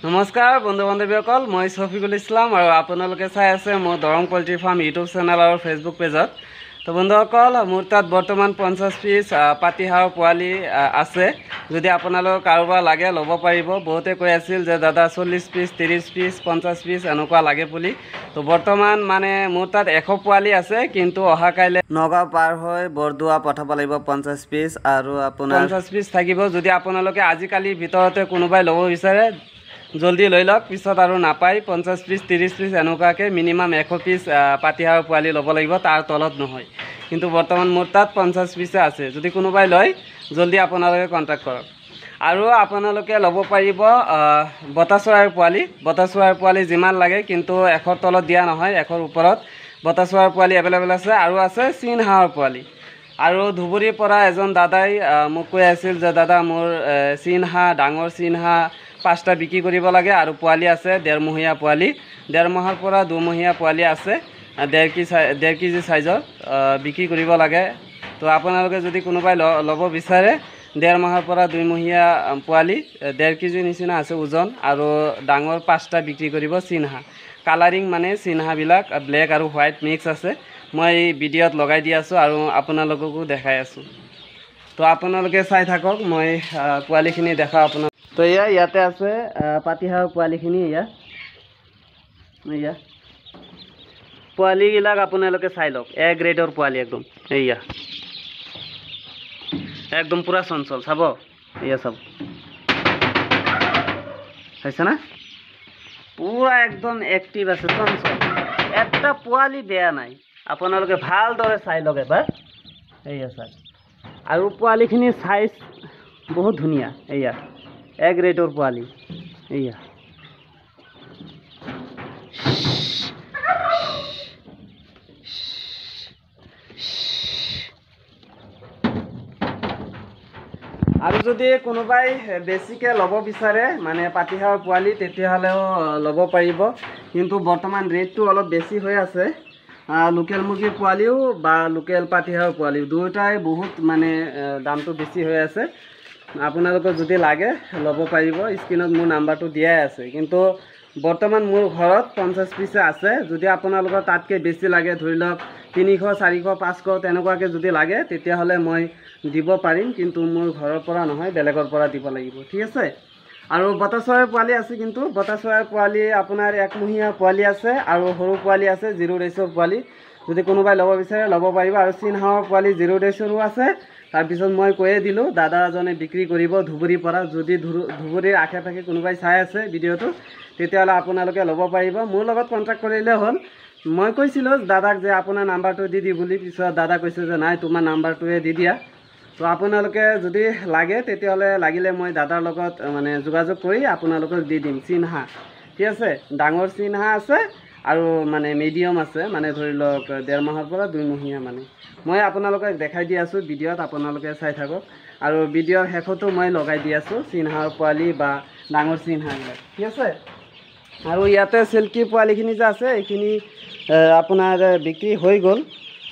নমস্কাৰ বন্ধু বান্ধৱীসকল, মই শফিকুল ইছলাম আৰু আপোনালোকে চাই আছে মোৰ Darrang poultry farm YouTube channel আৰু ফেচবুক পেজত। তো বন্ধুসকল, মোৰ তাত বৰ্তমান 50 পিচ পাতিহাঁহৰ পোৱালি আছে। যদি আপোনালোক কাৰোবাৰ লাগে ল'ব পাৰিব। বহুতে কৈ আছিল যে দাদা 40 পিচ 30 পিচ 50 পিচ এনেকুৱা লাগে বুলি। তো বৰ্তমান মানে মোৰ তাত 100 পোৱালি আছে, কিন্তু অহা কাইলৈ নগাঁও পাৰ হৈ বৰদোৱা পঠাব লাগিব 50 পিচ আৰু আপোনাৰ 50 পিচ থাকিব। যদি আপোনালোকে আজিকালিৰ ভিতৰতে কোনোবাই ল'ব বিচাৰে জলদি লৈ লওক, পিছত আৰু নাপায়। 50 পিচ 30 পিচ এনেকুৱাকৈ মিনিমাম 100 পিচ পাতিহাঁহৰ পোৱালি ল'ব লাগিব, তাৰ তলত নহয়। কিন্তু বৰ্তমান মোৰ তাত 50 পিচে আছে। যদি কোনোবাই লয় জলদি আপোনালোকে কণ্টেক্ট কৰক। আৰু আপোনালোকে ল'ব পাৰিব বতা চৰাইৰ পোৱালি। বতা চৰাইৰ পোৱালি যিমান লাগে, কিন্তু 100ৰ তলত দিয়া নহয়, 100ৰ ওপৰত বতা চৰাইৰ পোৱালি এভেইলেবল আছে। আৰু আছে চীন হাঁহৰ পোৱালি। আৰু ধুবুৰীৰ পৰা এজন দাদাই মোক কৈ আছিল যে দাদা মোৰ চীন হাঁহ, ডাঙৰ চীন হাঁহ 5টা বিক্ৰী কৰিব লাগে, আৰু পোৱালি আছে 1.5 মহীয়া পোৱালি, 1.5 মাহৰ পৰা 2 মহীয়া পোৱালি আছে 1.5 কেজি চাইজৰ বিক্ৰী কৰিব লাগে। তো আপোনালোকে যদি কোনোবাই ল'ব বিচাৰে 1.5 মাহৰ পৰা 2 মহীয়া পোৱালি 1.5 কেজি নিচিনা আছে ওজন, আৰু ডাঙৰ 5টা বিক্ৰী কৰিব চীন হাঁহ। কালাৰিং মানে চীন হাঁহবিলাক ব্লেক আৰু হোৱাইট মিক্স আছে। মই ভিডিঅ'ত লগাই দি আছোঁ আৰু আপোনালোককো দেখাই আছোঁ। তো আপোনালোকে চাই থাকক, মই পোৱালিখিনি দেখাওঁ আপোনাক। তো ইয়াতে আছে পাতিহাঁহৰ পোৱালিখিনি। এয়া পোৱালিবিলাক আপোনালোকে চাই লওক, এ গ্ৰেডৰ পোৱালি একদম। এয়া একদম পূৰা চঞ্চল, চাব। এয়া চাব, হৈছে না? পূৰা একদম এক্টিভ আছে, চঞ্চল। এটা পোৱালি বেয়া নাই, আপোনালোকে ভালদৰে চাই লওক এবাৰ। এয়া চাই, আৰু পোৱালিখিনিৰ চাইজ বহুত ধুনীয়া। এয়া এ গ্ৰেডৰ পোৱালি। এয়া আৰু যদি কোনোবাই বেছিকৈ ল'ব বিচাৰে মানে পাতিহাঁহৰ পোৱালি, তেতিয়াহ'লেও ল'ব পাৰিব। কিন্তু বৰ্তমান ৰেটটো অলপ বেছি হৈ আছে। লোকেল মুৰ্গীৰ পোৱালিও বা লোকেল পাতিহাঁহৰ পোৱালিও দুয়োটাই বহুত মানে দামটো বেছি হৈ আছে। আপোনালোকৰ যদি লাগে ল'ব পাৰিব। স্ক্ৰীণত মোৰ নাম্বাৰটো দিয়াই আছে। কিন্তু বৰ্তমান মোৰ ঘৰত 50 পিচে আছে। যদি আপোনালোকৰ তাতকৈ বেছি লাগে, ধৰি লওক 300 400 500 তেনেকুৱাকৈ যদি লাগে, তেতিয়াহ'লে মই দিব পাৰিম। কিন্তু মোৰ ঘৰৰ পৰা নহয়, বেলেগৰ পৰা দিব লাগিব, ঠিক আছে? আৰু বতা চৰাইৰ পোৱালি আছে, কিন্তু বতা চৰাইৰ পোৱালি আপোনাৰ 1 মহীয়া পোৱালি আছে, আৰু সৰু পোৱালি আছে 0 ডেইছৰ পোৱালি। যদি কোনোবাই ল'ব বিচাৰে ল'ব পাৰিব। আৰু চীন হাঁহৰ পোৱালি 0 ডেইছৰো আছে। তাৰপিছত মই কৈয়ে দিলোঁ, দাদা এজনে বিক্ৰী কৰিব ধুবুৰীৰ পৰা। যদি ধুবুৰীৰ আশে পাশে কোনোবাই চাই আছে ভিডিঅ'টো, তেতিয়াহ'লে আপোনালোকে ল'ব পাৰিব। মোৰ লগত কণ্টেক্ট কৰিলে হ'ল। মই কৈছিলোঁ দাদাক যে আপোনাৰ নাম্বাৰটো দি বুলি, পিছত দাদা কৈছে যে নাই, তোমাৰ নাম্বাৰটোৱে দি দিয়া। তো আপোনালোকে যদি লাগে, তেতিয়াহ'লে লাগিলে মই দাদাৰ লগত মানে যোগাযোগ কৰি আপোনালোকক দি দিম চীন হাঁহ, ঠিক আছে? ডাঙৰ চীন হাঁহ আছে, আৰু মানে মিডিয়াম আছে, মানে ধৰি লওক 1.5 মাহৰ পৰা 2 মহীয়া। মানে মই আপোনালোকক দেখাই দি আছোঁ ভিডিঅ'ত, আপোনালোকে চাই থাকক। আৰু ভিডিঅ'ৰ শেষতো মই লগাই দি আছোঁ চীন হাঁহৰ পোৱালি বা ডাঙৰ চীন হাঁহবিলাক, ঠিক আছে? আৰু ইয়াতে চিল্কি পোৱালিখিনি যে আছে, এইখিনি আপোনাৰ বিক্ৰী হৈ গ'ল।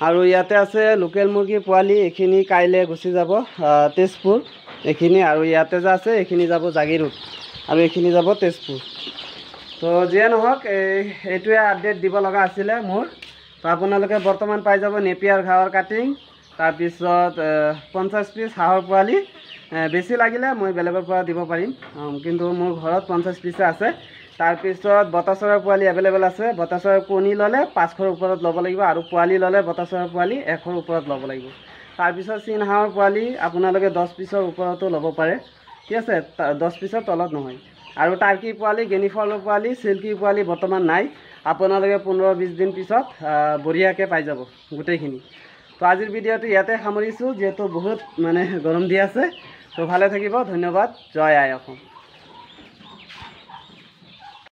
আৰু ইয়াতে আছে লোকেল মুৰ্গীৰ পোৱালি, এইখিনি কাইলৈ গুচি যাব তেজপুৰ এইখিনি। আৰু ইয়াতে যে আছে এইখিনি যাব জাগিৰোড, আৰু এইখিনি যাব তেজপুৰ। তো যিয়ে নহওক, এইটোৱে আপডেট দিব লগা আছিলে মোৰ। তো আপোনালোকে বৰ্তমান পাই যাব নেপিয়াৰ ঘাঁহৰ কাটিং, তাৰপিছত 50 পিচ হাঁহৰ পোৱালি। বেছি লাগিলে মই বেলেগৰ পৰা দিব পাৰিম, কিন্তু মোৰ ঘৰত 50 পিচে আছে। তাৰপিছত বতা চৰাইৰ পোৱালি এভেইলেবল আছে। বতা চৰাইৰ কণী ল'লে 500ৰ ওপৰত ল'ব লাগিব, আৰু পোৱালি ল'লে বতা চৰাইৰ পোৱালি 100ৰ ওপৰত ল'ব লাগিব। তাৰপিছত চীন হাঁহৰ পোৱালি আপোনালোকে 10 পিচৰ ওপৰতো ল'ব পাৰে, ঠিক আছে? 10 পিচৰ তলত নহয়। আৰু টাৰ্কি পোৱালি, গেনিফলৰ পোৱালি, চিল্কি পোৱালি বৰ্তমান নাই। আপোনালোকে 15-20 দিন পিছত বঢ়িয়াকৈ পাই যাব গোটেইখিনি। তো আজিৰ ভিডিঅ'টো ইয়াতে সামৰিছোঁ, যিহেতু বহুত মানে গৰম দি আছে। তো ভালে থাকিব, ধন্যবাদ। জয় আই অসম।